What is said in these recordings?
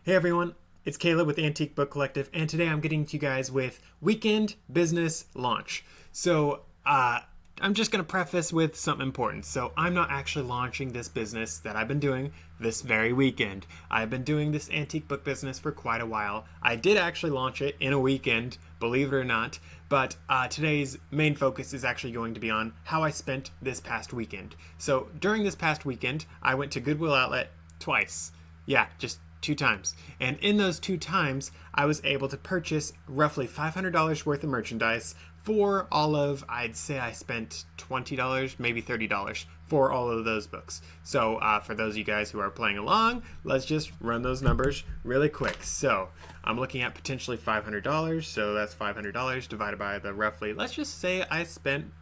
Hey everyone, it's Caleb with Antique Book Collective, and today I'm getting to you guys with Weekend Business Launch. I'm just going to preface with something important. So, I'm not actually launching this business that I've been doing this very weekend. I've been doing this antique book business for quite a while. I did actually launch it in a weekend, believe it or not, but today's main focus is actually going to be on how I spent this past weekend. So, during this past weekend, I went to Goodwill Outlet twice. Yeah, just 2 times. And in those 2 times, I was able to purchase roughly $500 worth of merchandise for all of, I'd say I spent $20, maybe $30 for all of those books. So for those of you guys who are playing along, let's just run those numbers really quick. So I'm looking at potentially $500. So that's $500 divided by the roughly, let's just say I spent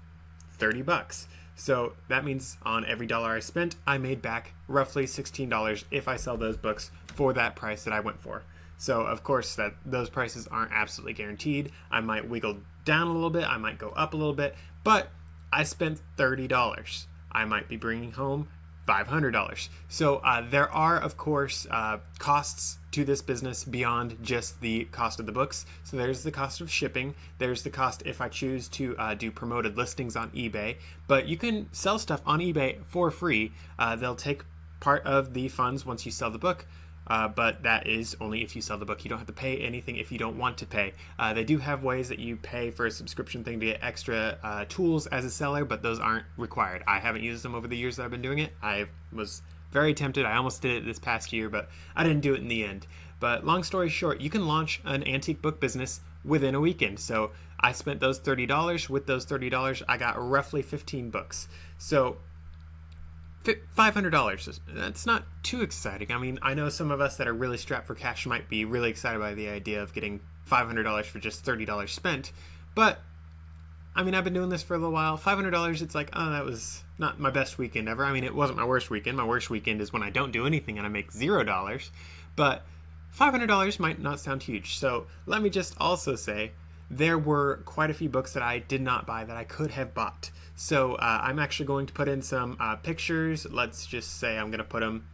$30. So that means on every dollar I spent, I made back roughly $16 if I sell those books for that price that I went for. So of course that those prices aren't absolutely guaranteed. I might wiggle down a little bit, I might go up a little bit, but I spent $30. I might be bringing home $500. So there are, of course, costs to this business beyond just the cost of the books. So there's the cost of shipping. There's the cost if I choose to do promoted listings on eBay. But you can sell stuff on eBay for free. They'll take part of the funds once you sell the book. But that is only if you sell the book. You don't have to pay anything if you don't want to pay. They do have ways that you pay for a subscription thing to get extra tools as a seller, but those aren't required. I haven't used them over the years that I've been doing it. I was very tempted. I almost did it this past year, but I didn't do it in the end. But long story short, you can launch an antique book business within a weekend. So I spent those $30. With those $30, I got roughly 15 books. So $500, that's not too exciting. I mean, I know some of us that are really strapped for cash might be really excited by the idea of getting $500 for just $30 spent, but I mean, I've been doing this for a little while. $500, it's like, oh, that was not my best weekend ever. I mean, it wasn't my worst weekend. My worst weekend is when I don't do anything and I make $0, but $500 might not sound huge. So let me just also say, there were quite a few books that I did not buy that I could have bought. So I'm actually going to put in some pictures. Let's just say I'm going to put them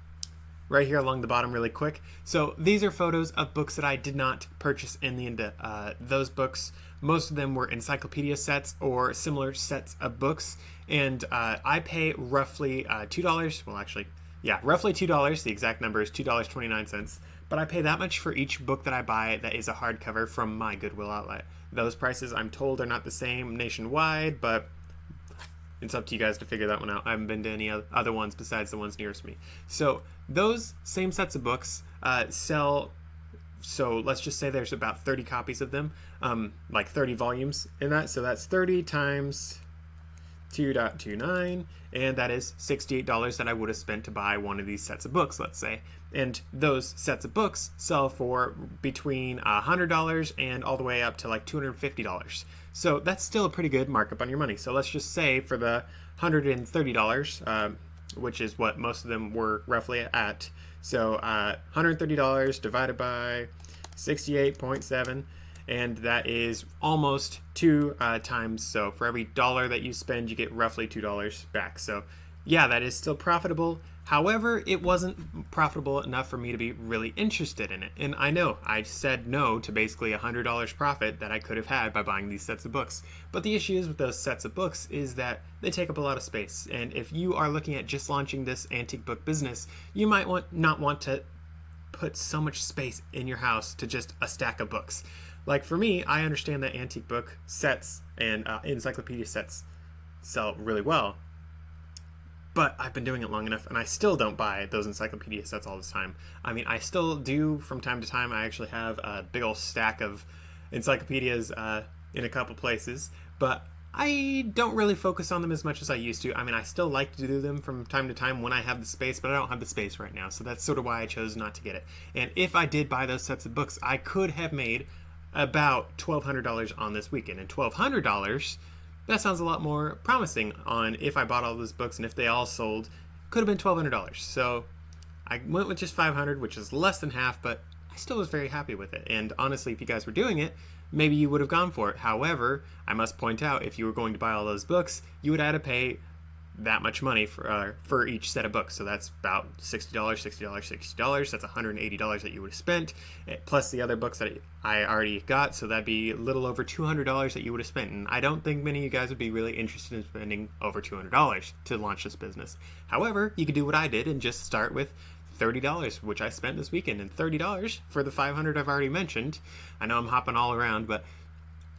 right here along the bottom really quick. So these are photos of books that I did not purchase in the end. Those books, most of them were encyclopedia sets or similar sets of books. And I pay roughly $2. Well, actually, yeah, roughly $2. The exact number is $2.29. But I pay that much for each book that I buy that is a hardcover from my Goodwill outlet. Those prices, I'm told, are not the same nationwide, but it's up to you guys to figure that one out. I haven't been to any other ones besides the ones nearest me. So those same sets of books sell, so let's just say there's about 30 copies of them, like 30 volumes in that. So that's 30 times 2.29, and that is $68 that I would have spent to buy one of these sets of books, let's say. And those sets of books sell for between $100 and all the way up to like $250. So that's still a pretty good markup on your money. So let's just say for the $130, which is what most of them were roughly at. So $130 divided by 68.7, and that is almost 2 times. So for every dollar that you spend, you get roughly $2 back. So yeah, that is still profitable. However, it wasn't profitable enough for me to be really interested in it. And I know I said no to basically $100 profit that I could have had by buying these sets of books. But the issue is with those sets of books is that they take up a lot of space. And if you are looking at just launching this antique book business, you might not want to put so much space in your house to just a stack of books. Like for me, I understand that antique book sets and encyclopedia sets sell really well. But I've been doing it long enough, and I still don't buy those encyclopedia sets all the time. I mean, I still do from time to time. I actually have a big old stack of encyclopedias in a couple places, but I don't really focus on them as much as I used to. I mean, I still like to do them from time to time when I have the space, but I don't have the space right now, so that's sort of why I chose not to get it. And if I did buy those sets of books, I could have made about $1,200 on this weekend, and $1,200, that sounds a lot more promising on if I bought all those books and if they all sold, could have been $1,200. So I went with just $500, which is less than half, but I still was very happy with it. And honestly, if you guys were doing it, maybe you would have gone for it. However, I must point out, if you were going to buy all those books, you would have to pay that much money for each set of books. So that's about $60, $60, $60. That's $180 that you would have spent, plus the other books that I already got. So that'd be a little over $200 that you would have spent. And I don't think many of you guys would be really interested in spending over $200 to launch this business. However, you could do what I did and just start with $30, which I spent this weekend, and $30 for the 500 I've already mentioned. I know I'm hopping all around, but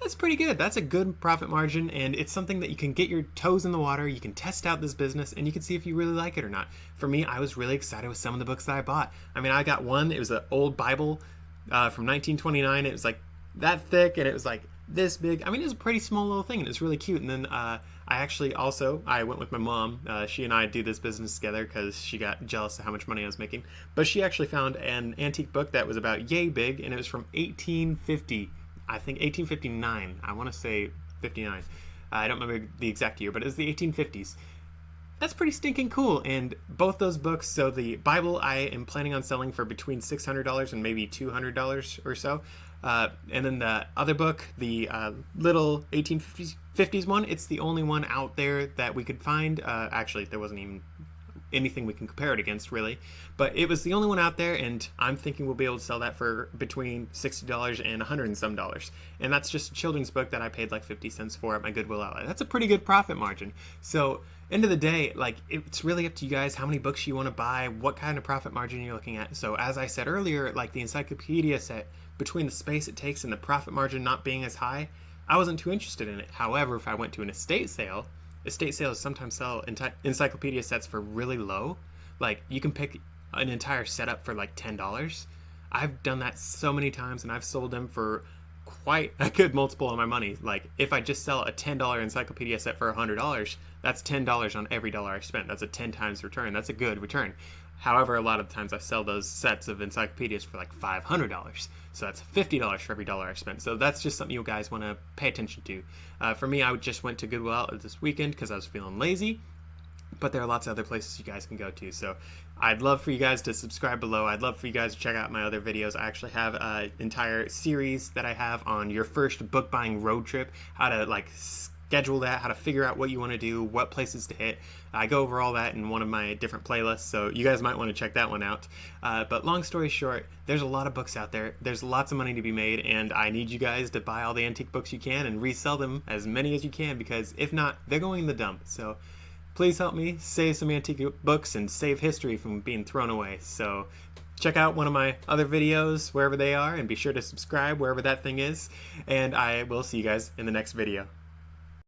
that's pretty good. That's a good profit margin, and it's something that you can get your toes in the water. You can test out this business, and you can see if you really like it or not. For me, I was really excited with some of the books that I bought. I mean, I got one. It was an old Bible from 1929. It was like that thick, and it was like this big. I mean, it was a pretty small little thing, and it was really cute. And then I went with my mom. She and I do this business together because she got jealous of how much money I was making. But she actually found an antique book that was about yay big, and it was from 1850. I think 1859. I want to say 59. I don't remember the exact year, but it was the 1850s. That's pretty stinking cool. And both those books, so the Bible I am planning on selling for between $600 and maybe $200 or so. And then the other book, the little 1850s one, it's the only one out there that we could find. Actually, there wasn't even anything we can compare it against, really. But it was the only one out there, and I'm thinking we'll be able to sell that for between $60 and $100 and some dollars. And that's just a children's book that I paid like 50 cents for at my Goodwill outlet. That's a pretty good profit margin. So, end of the day, like, it's really up to you guys how many books you want to buy, what kind of profit margin you're looking at. So, as I said earlier, like the encyclopedia set, between the space it takes and the profit margin not being as high, I wasn't too interested in it. However, if I went to an estate sales sometimes sell encyclopedia sets for really low. Like, you can pick an entire setup for like $10. I've done that so many times, and I've sold them for quite a good multiple on my money. Like, if I just sell a $10 encyclopedia set for $100, that's $10 on every dollar I spent. That's a 10 times return. That's a good return. However, a lot of times I sell those sets of encyclopedias for like $500. So that's $50 for every dollar I spent. So that's just something you guys want to pay attention to. For me, I just went to Goodwill Outlet this weekend because I was feeling lazy. But there are lots of other places you guys can go to. So I'd love for you guys to subscribe below. I'd love for you guys to check out my other videos. I actually have an entire series that I have on your first book buying road trip, how to like schedule that, how to figure out what you want to do, what places to hit. I go over all that in one of my different playlists, so you guys might want to check that one out. But long story short, there's a lot of books out there. There's lots of money to be made, and I need you guys to buy all the antique books you can and resell them as many as you can, because if not, they're going in the dump. So please help me save some antique books and save history from being thrown away. So check out one of my other videos wherever they are, and be sure to subscribe wherever that thing is, and I will see you guys in the next video.